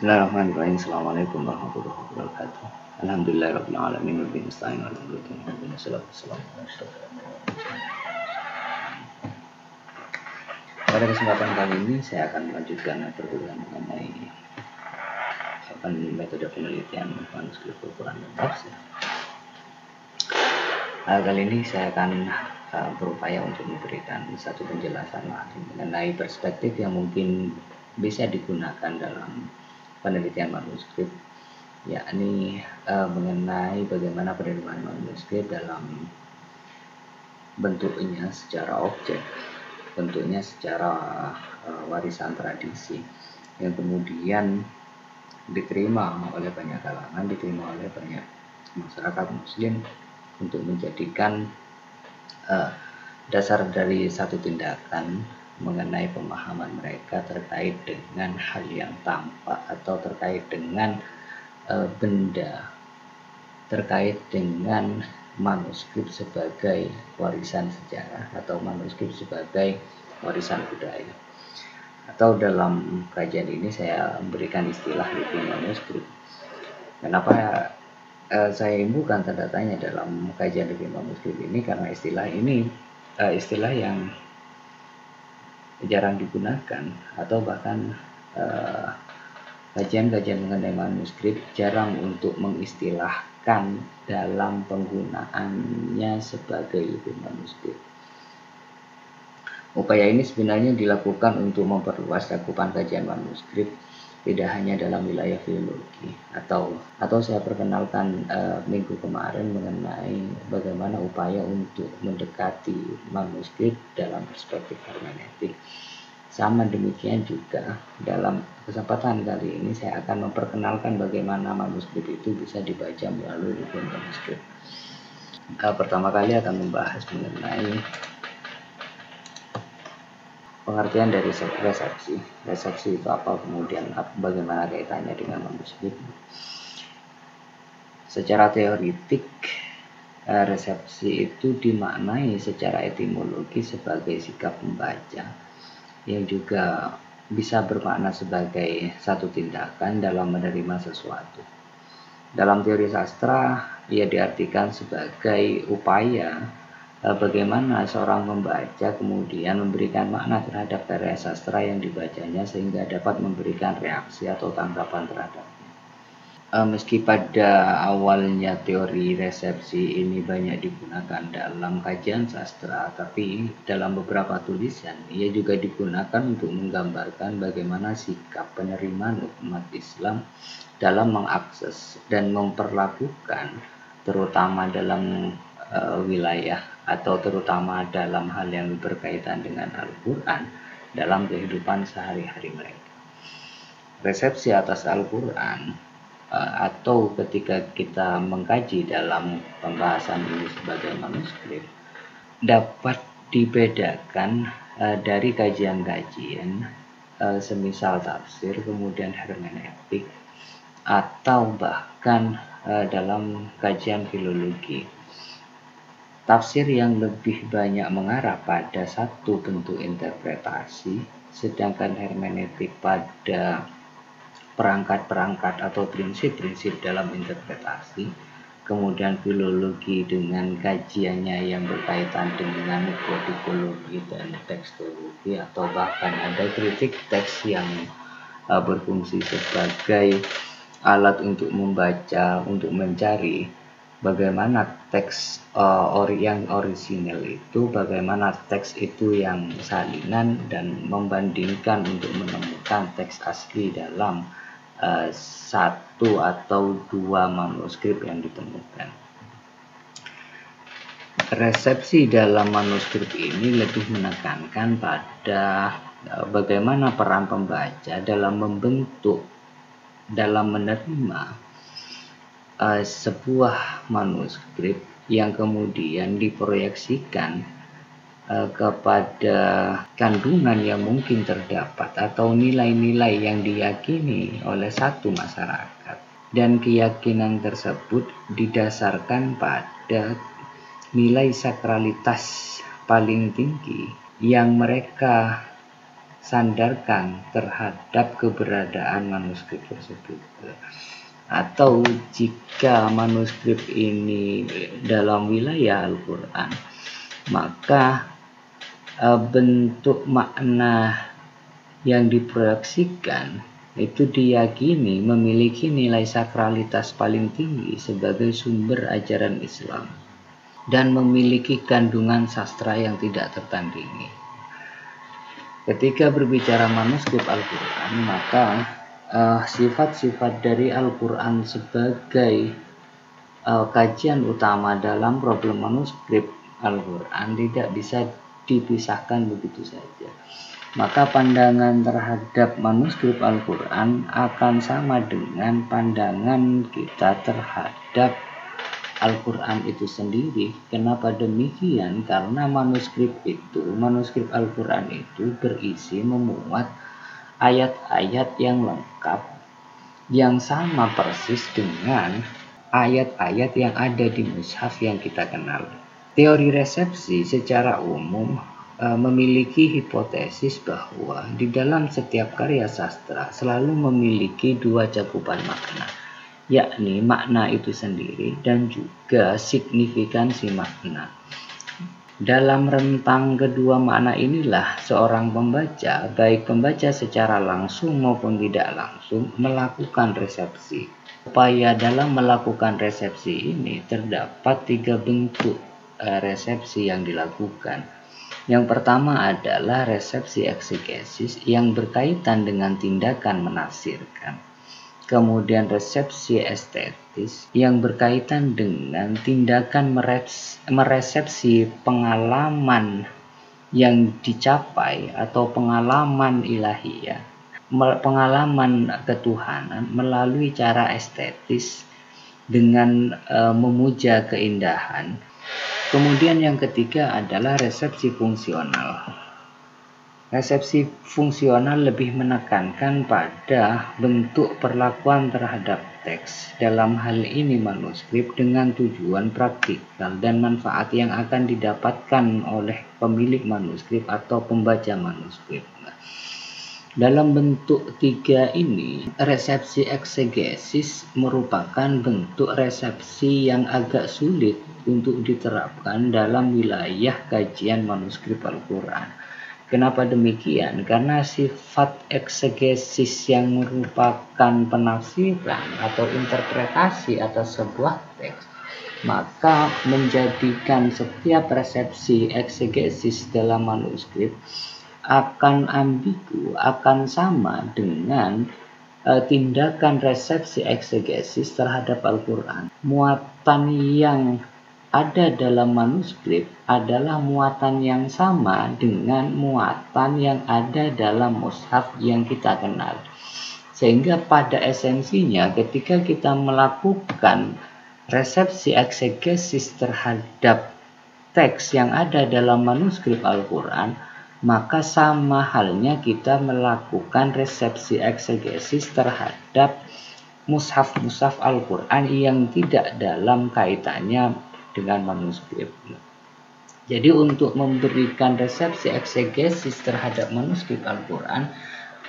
Bismillahirrahmanirrahim. Assalamualaikum warahmatullahi wabarakatuh. Alhamdulillahirabbil alamin wa bihi nasta'in wa ala alihi wasallam. Pada kesempatan kali ini saya akan melanjutkan perkuliahan mengenai metode penelitian manuskrip Al-Quran dan tafsir. Kali ini saya akan berupaya untuk memberikan satu penjelasan mengenai perspektif yang mungkin bisa digunakan dalam penelitian manuskrip, yakni mengenai bagaimana penerimaan manuskrip dalam bentuknya secara objek, bentuknya secara warisan tradisi yang kemudian diterima oleh banyak kalangan, diterima oleh banyak masyarakat muslim untuk menjadikan dasar dari satu tindakan mengenai pemahaman mereka terkait dengan hal yang tampak atau terkait dengan benda, terkait dengan manuskrip sebagai warisan sejarah atau manuskrip sebagai warisan budaya. Atau dalam kajian ini saya memberikan istilah living manuskrip. Kenapa saya bukan tanda tanya dalam kajian living manuskrip ini? Karena istilah ini istilah yang jarang digunakan, atau bahkan kajian-kajian mengenai manuskrip jarang untuk mengistilahkan dalam penggunaannya sebagai living manuskrip. Upaya ini sebenarnya dilakukan untuk memperluas cakupan kajian manuskrip tidak hanya dalam wilayah filologi, atau saya perkenalkan minggu kemarin mengenai bagaimana upaya untuk mendekati manuskrip dalam perspektif hermeneutik. Sama demikian juga dalam kesempatan kali ini saya akan memperkenalkan bagaimana manuskrip itu bisa dibaca melalui living manuskrip. Pertama kali akan membahas mengenai pengertian dari resepsi. Resepsi itu apa, kemudian bagaimana kaitannya dengan manuskrip. Secara teoritik, resepsi itu dimaknai secara etimologi sebagai sikap membaca, yang juga bisa bermakna sebagai satu tindakan dalam menerima sesuatu. Dalam teori sastra, ia diartikan sebagai upaya bagaimana seorang membaca kemudian memberikan makna terhadap karya sastra yang dibacanya sehingga dapat memberikan reaksi atau tanggapan terhadapnya. Meski pada awalnya teori resepsi ini banyak digunakan dalam kajian sastra, tapi dalam beberapa tulisan ia juga digunakan untuk menggambarkan bagaimana sikap penerimaan umat Islam dalam mengakses dan memperlakukan, terutama dalam wilayah atau terutama dalam hal yang berkaitan dengan Al-Quran dalam kehidupan sehari-hari mereka. Resepsi atas Al-Quran atau ketika kita mengkaji dalam pembahasan ini sebagai manuskrip dapat dibedakan dari kajian-kajian semisal tafsir, kemudian hermeneutik, atau bahkan dalam kajian filologi. Tafsir yang lebih banyak mengarah pada satu bentuk interpretasi, sedangkan hermeneutik pada perangkat-perangkat atau prinsip-prinsip dalam interpretasi, kemudian filologi dengan kajiannya yang berkaitan dengan kodikologi dan tekstologi, atau bahkan ada kritik teks yang berfungsi sebagai alat untuk membaca, untuk mencari bagaimana teks yang orisinal itu, bagaimana teks itu yang salinan, dan membandingkan untuk menemukan teks asli dalam satu atau dua manuskrip yang ditemukan. Resepsi dalam manuskrip ini lebih menekankan pada bagaimana peran pembaca dalam membentuk, dalam menerima sebuah manuskrip yang kemudian diproyeksikan kepada kandungan yang mungkin terdapat atau nilai-nilai yang diyakini oleh satu masyarakat, dan keyakinan tersebut didasarkan pada nilai sakralitas paling tinggi yang mereka sandarkan terhadap keberadaan manuskrip tersebut. Atau jika manuskrip ini dalam wilayah Al-Quran, maka bentuk makna yang diproyeksikan itu diyakini memiliki nilai sakralitas paling tinggi sebagai sumber ajaran Islam dan memiliki kandungan sastra yang tidak tertandingi. Ketika berbicara manuskrip Al-Quran, maka sifat-sifat dari Al-Quran sebagai kajian utama dalam problem manuskrip Al-Quran tidak bisa dipisahkan begitu saja. Maka pandangan terhadap manuskrip Al-Quran akan sama dengan pandangan kita terhadap Al-Quran itu sendiri. Kenapa demikian? Karena manuskrip Al-Quran itu berisi memuat ayat-ayat yang lengkap yang sama persis dengan ayat-ayat yang ada di mushaf yang kita kenal. Teori resepsi secara umum memiliki hipotesis bahwa di dalam setiap karya sastra selalu memiliki dua cakupan makna, yakni makna itu sendiri dan juga signifikansi makna. Dalam rentang kedua makna inilah seorang pembaca, baik pembaca secara langsung maupun tidak langsung, melakukan resepsi. Upaya dalam melakukan resepsi ini terdapat 3 bentuk resepsi yang dilakukan. Yang pertama adalah resepsi eksegesis yang berkaitan dengan tindakan menafsirkan. Kemudian resepsi estetis yang berkaitan dengan tindakan meresepsi pengalaman yang dicapai atau pengalaman ilahiyah, pengalaman ketuhanan melalui cara estetis dengan memuja keindahan. Kemudian yang ketiga adalah resepsi fungsional. Resepsi fungsional lebih menekankan pada bentuk perlakuan terhadap teks, dalam hal ini manuskrip, dengan tujuan praktikal dan manfaat yang akan didapatkan oleh pemilik manuskrip atau pembaca manuskrip. Dalam bentuk 3 ini, resepsi eksegesis merupakan bentuk resepsi yang agak sulit untuk diterapkan dalam wilayah kajian manuskrip Al-Quran. Kenapa demikian? Karena sifat eksegesis yang merupakan penafsiran atau interpretasi atas sebuah teks, maka menjadikan setiap resepsi eksegesis dalam manuskrip akan ambigu, akan sama dengan tindakan resepsi eksegesis terhadap Al-Quran. Muatan yang ada dalam manuskrip adalah muatan yang sama dengan muatan yang ada dalam mushaf yang kita kenal. Sehingga pada esensinya ketika kita melakukan resepsi eksegesis terhadap teks yang ada dalam manuskrip Al-Quran, maka sama halnya kita melakukan resepsi eksegesis terhadap mushaf-mushaf Al-Quran yang tidak dalam kaitannya dengan manuskrip. Jadi untuk memberikan resepsi eksegesis terhadap manuskrip Al-Quran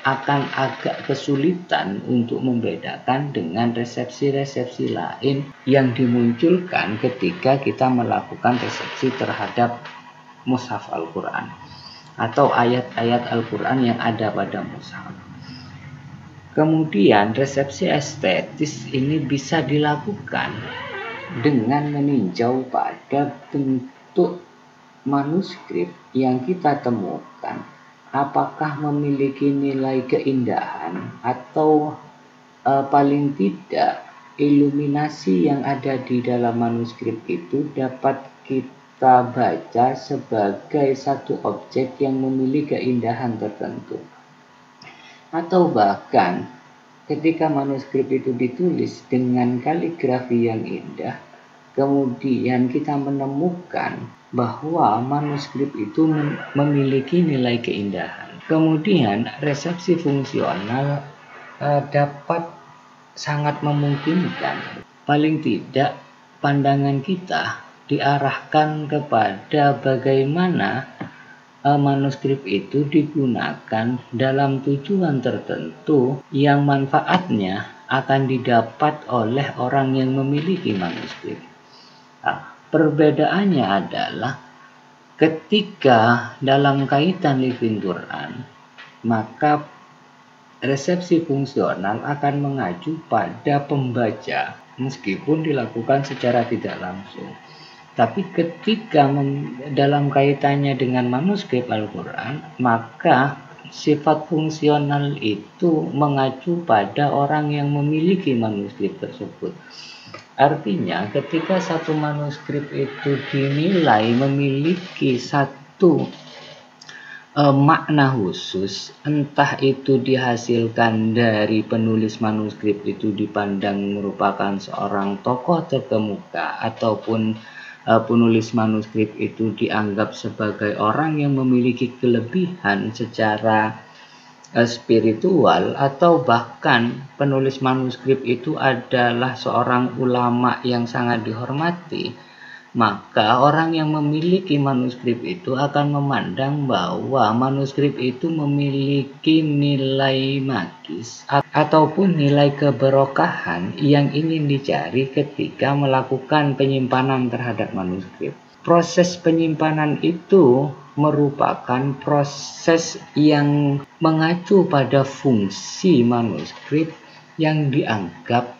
akan agak kesulitan untuk membedakan dengan resepsi-resepsi lain yang dimunculkan ketika kita melakukan resepsi terhadap mushaf Al-Quran atau ayat-ayat Al-Quran yang ada pada mushaf. Kemudian resepsi estetis ini bisa dilakukan dengan meninjau pada bentuk manuskrip yang kita temukan, apakah memiliki nilai keindahan atau paling tidak iluminasi yang ada di dalam manuskrip itu dapat kita baca sebagai satu objek yang memiliki keindahan tertentu. Atau bahkan ketika manuskrip itu ditulis dengan kaligrafi yang indah, kemudian kita menemukan bahwa manuskrip itu memiliki nilai keindahan. Kemudian resepsi fungsional dapat sangat memungkinkan, paling tidak pandangan kita diarahkan kepada bagaimana manuskrip itu digunakan dalam tujuan tertentu yang manfaatnya akan didapat oleh orang yang memiliki manuskrip. Nah, perbedaannya adalah ketika dalam kaitan Living Quran, maka resepsi fungsional akan mengacu pada pembaca meskipun dilakukan secara tidak langsung. Tapi ketika dalam kaitannya dengan manuskrip Al-Quran, maka sifat fungsional itu mengacu pada orang yang memiliki manuskrip tersebut. Artinya ketika satu manuskrip itu dinilai memiliki satu makna khusus, entah itu dihasilkan dari penulis manuskrip itu dipandang merupakan seorang tokoh terkemuka, ataupun penulis manuskrip itu dianggap sebagai orang yang memiliki kelebihan secara spiritual, atau bahkan penulis manuskrip itu adalah seorang ulama yang sangat dihormati, maka orang yang memiliki manuskrip itu akan memandang bahwa manuskrip itu memiliki nilai magis ataupun nilai keberkahan yang ingin dicari ketika melakukan penyimpanan terhadap manuskrip. Proses penyimpanan itu merupakan proses yang mengacu pada fungsi manuskrip yang dianggap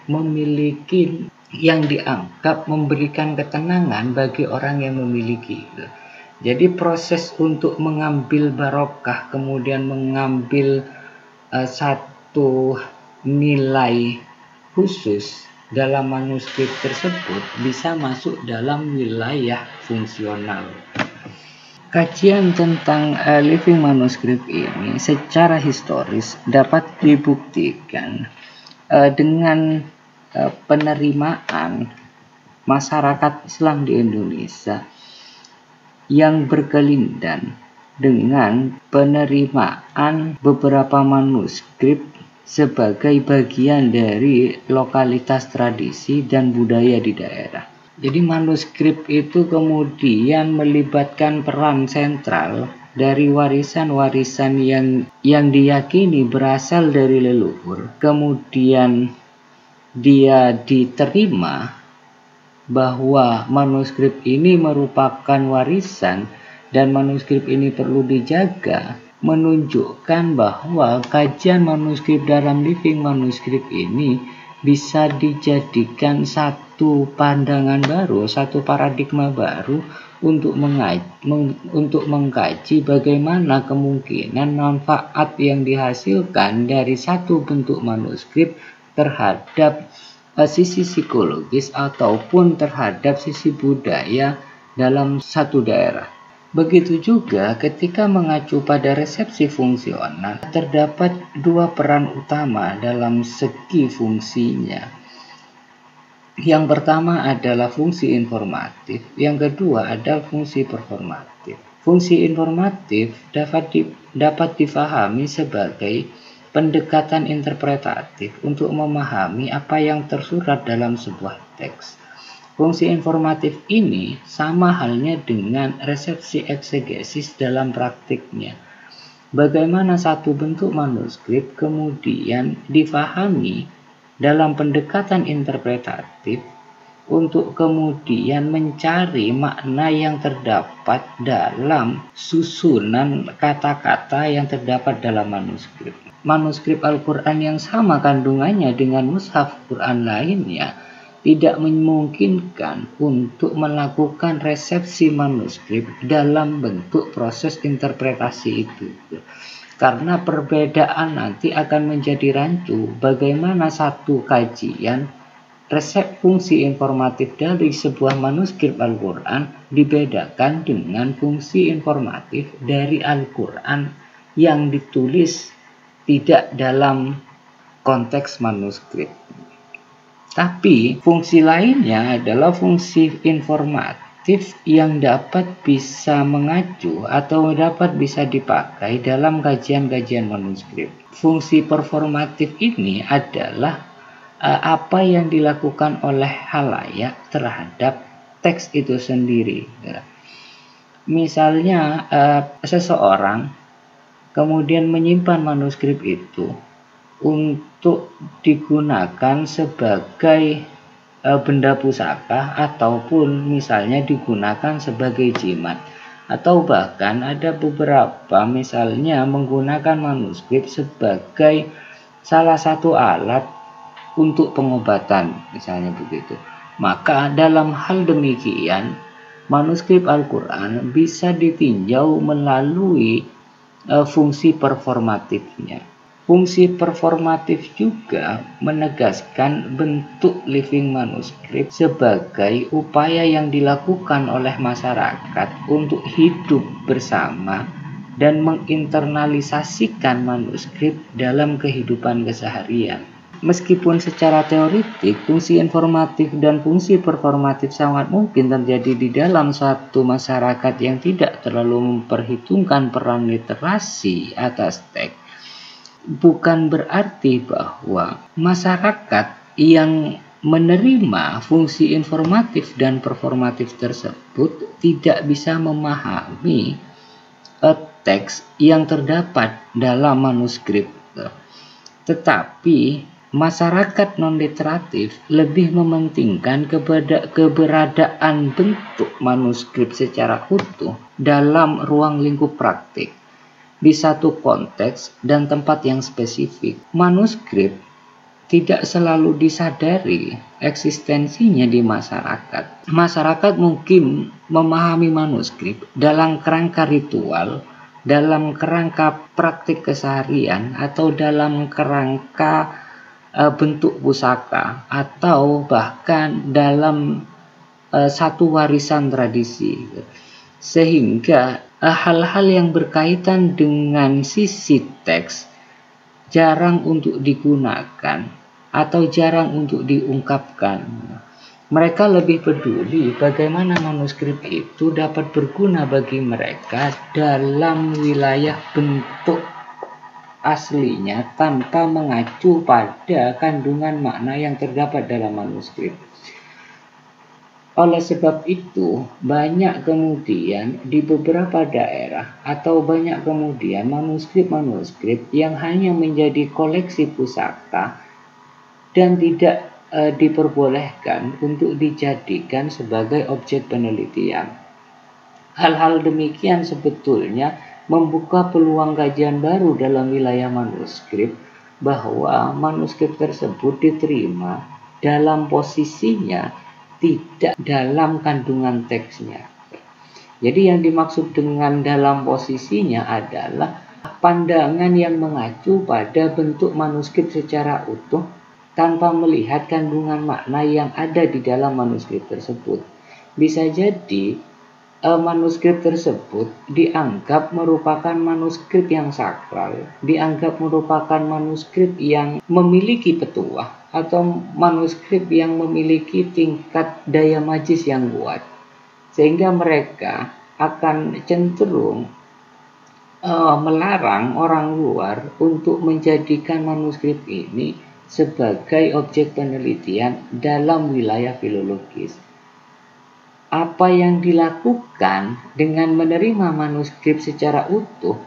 memberikan ketenangan bagi orang yang memiliki. Jadi proses untuk mengambil barokah, kemudian mengambil satu nilai khusus dalam manuskrip tersebut bisa masuk dalam wilayah fungsional. Kajian tentang living manuscript ini secara historis dapat dibuktikan dengan penerimaan masyarakat Islam di Indonesia yang berkelindan dengan penerimaan beberapa manuskrip sebagai bagian dari lokalitas tradisi dan budaya di daerah. Jadi manuskrip itu kemudian melibatkan peran sentral dari warisan-warisan yang diyakini berasal dari leluhur, kemudian dia diterima bahwa manuskrip ini merupakan warisan dan manuskrip ini perlu dijaga, menunjukkan bahwa kajian manuskrip dalam living manuskrip ini bisa dijadikan satu pandangan baru, satu paradigma baru untuk mengkaji bagaimana kemungkinan manfaat yang dihasilkan dari satu bentuk manuskrip terhadap sisi psikologis ataupun terhadap sisi budaya dalam satu daerah. Begitu juga ketika mengacu pada resepsi fungsional, terdapat dua peran utama dalam segi fungsinya. Yang pertama adalah fungsi informatif, yang kedua adalah fungsi performatif. Fungsi informatif dapat difahami sebagai pendekatan interpretatif untuk memahami apa yang tersurat dalam sebuah teks. Fungsi informatif ini sama halnya dengan resepsi eksegesis dalam praktiknya. Bagaimana satu bentuk manuskrip kemudian difahami dalam pendekatan interpretatif untuk kemudian mencari makna yang terdapat dalam susunan kata-kata yang terdapat dalam manuskrip. Manuskrip Al-Quran yang sama kandungannya dengan mushaf Quran lainnya tidak memungkinkan untuk melakukan resepsi manuskrip dalam bentuk proses interpretasi itu. Karena perbedaan nanti akan menjadi rancu bagaimana satu kajian resep fungsi informatif dari sebuah manuskrip Al-Quran dibedakan dengan fungsi informatif dari Al-Quran yang ditulis tidak dalam konteks manuskrip. Tapi fungsi lainnya adalah fungsi informatif yang dapat bisa mengacu atau dapat bisa dipakai dalam kajian-kajian manuskrip. Fungsi performatif ini adalah apa yang dilakukan oleh khalayak terhadap teks itu sendiri. Misalnya seseorang kemudian menyimpan manuskrip itu untuk digunakan sebagai benda pusaka, ataupun misalnya digunakan sebagai jimat, atau bahkan ada beberapa misalnya menggunakan manuskrip sebagai salah satu alat untuk pengobatan, misalnya begitu. Maka dalam hal demikian, manuskrip Al-Quran bisa ditinjau melalui fungsi performatifnya. Fungsi performatif juga menegaskan bentuk living manuskrip sebagai upaya yang dilakukan oleh masyarakat untuk hidup bersama dan menginternalisasikan manuskrip dalam kehidupan keseharian. Meskipun secara teoritik fungsi informatif dan fungsi performatif sangat mungkin terjadi di dalam suatu masyarakat yang tidak terlalu memperhitungkan peran literasi atas teks, bukan berarti bahwa masyarakat yang menerima fungsi informatif dan performatif tersebut tidak bisa memahami teks yang terdapat dalam manuskrip. Tetapi masyarakat non-literatif lebih mementingkan keberadaan bentuk manuskrip secara utuh dalam ruang lingkup praktik di satu konteks dan tempat yang spesifik. Manuskrip tidak selalu disadari eksistensinya di masyarakat. Masyarakat mungkin memahami manuskrip dalam kerangka ritual, dalam kerangka praktik keseharian, atau dalam kerangka bentuk pusaka, atau bahkan dalam satu warisan tradisi. Sehingga hal-hal yang berkaitan dengan sisi teks jarang untuk digunakan atau jarang untuk diungkapkan. Mereka lebih peduli bagaimana manuskrip itu dapat berguna bagi mereka dalam wilayah bentuk aslinya tanpa mengacu pada kandungan makna yang terdapat dalam manuskrip. Oleh sebab itu, banyak kemudian di beberapa daerah atau banyak kemudian manuskrip-manuskrip yang hanya menjadi koleksi pusaka dan tidak diperbolehkan untuk dijadikan sebagai objek penelitian. Hal-hal demikian sebetulnya membuka peluang kajian baru dalam wilayah manuskrip, bahwa manuskrip tersebut diterima dalam posisinya, tidak dalam kandungan teksnya. Jadi yang dimaksud dengan dalam posisinya adalah pandangan yang mengacu pada bentuk manuskrip secara utuh tanpa melihat kandungan makna yang ada di dalam manuskrip tersebut. Bisa jadi manuskrip tersebut dianggap merupakan manuskrip yang sakral, dianggap merupakan manuskrip yang memiliki petuah, atau manuskrip yang memiliki tingkat daya magis yang kuat, sehingga mereka akan cenderung melarang orang luar untuk menjadikan manuskrip ini sebagai objek penelitian dalam wilayah filologis. Apa yang dilakukan dengan menerima manuskrip secara utuh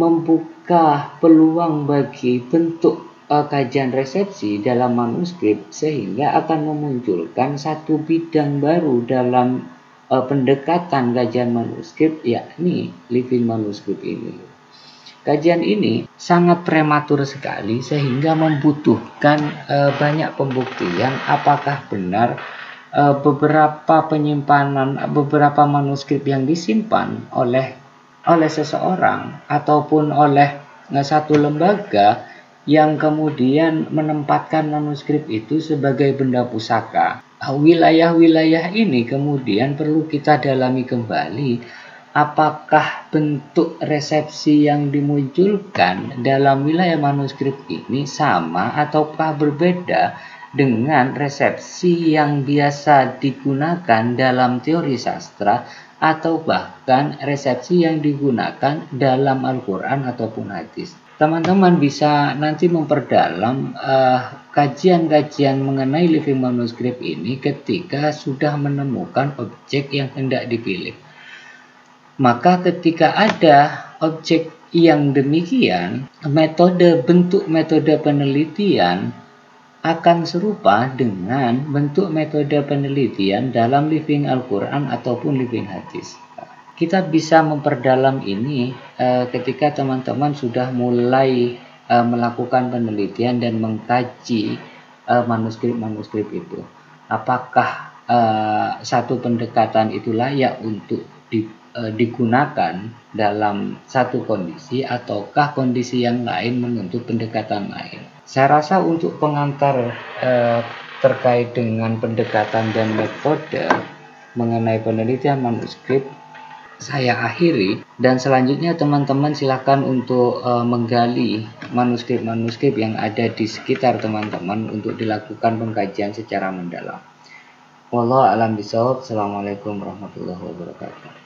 membuka peluang bagi bentuk kajian resepsi dalam manuskrip, sehingga akan memunculkan satu bidang baru dalam pendekatan kajian manuskrip, yakni living manuskrip ini. Kajian ini sangat prematur sekali, sehingga membutuhkan banyak pembuktian apakah benar beberapa penyimpanan, beberapa manuskrip yang disimpan oleh seseorang ataupun oleh satu lembaga yang kemudian menempatkan manuskrip itu sebagai benda pusaka. Wilayah-wilayah ini kemudian perlu kita dalami kembali, apakah bentuk resepsi yang dimunculkan dalam wilayah manuskrip ini sama ataukah berbeda dengan resepsi yang biasa digunakan dalam teori sastra, atau bahkan resepsi yang digunakan dalam Al-Quran ataupun hadis. Teman-teman bisa nanti memperdalam kajian-kajian mengenai living manuskrip ini ketika sudah menemukan objek yang hendak dipilih. Maka ketika ada objek yang demikian, bentuk metode penelitian akan serupa dengan bentuk metode penelitian dalam living Al-Quran ataupun living hadis. Kita bisa memperdalam ini ketika teman-teman sudah mulai melakukan penelitian dan mengkaji manuskrip-manuskrip itu. Apakah satu pendekatan itu layak untuk digunakan dalam satu kondisi, ataukah kondisi yang lain menuntut pendekatan lain. Saya rasa untuk pengantar terkait dengan pendekatan dan metode mengenai penelitian manuskrip saya akhiri, dan selanjutnya teman-teman silakan untuk menggali manuskrip-manuskrip yang ada di sekitar teman-teman untuk dilakukan pengkajian secara mendalam. Wallahu a'lam bishawab. Assalamualaikum warahmatullahi wabarakatuh.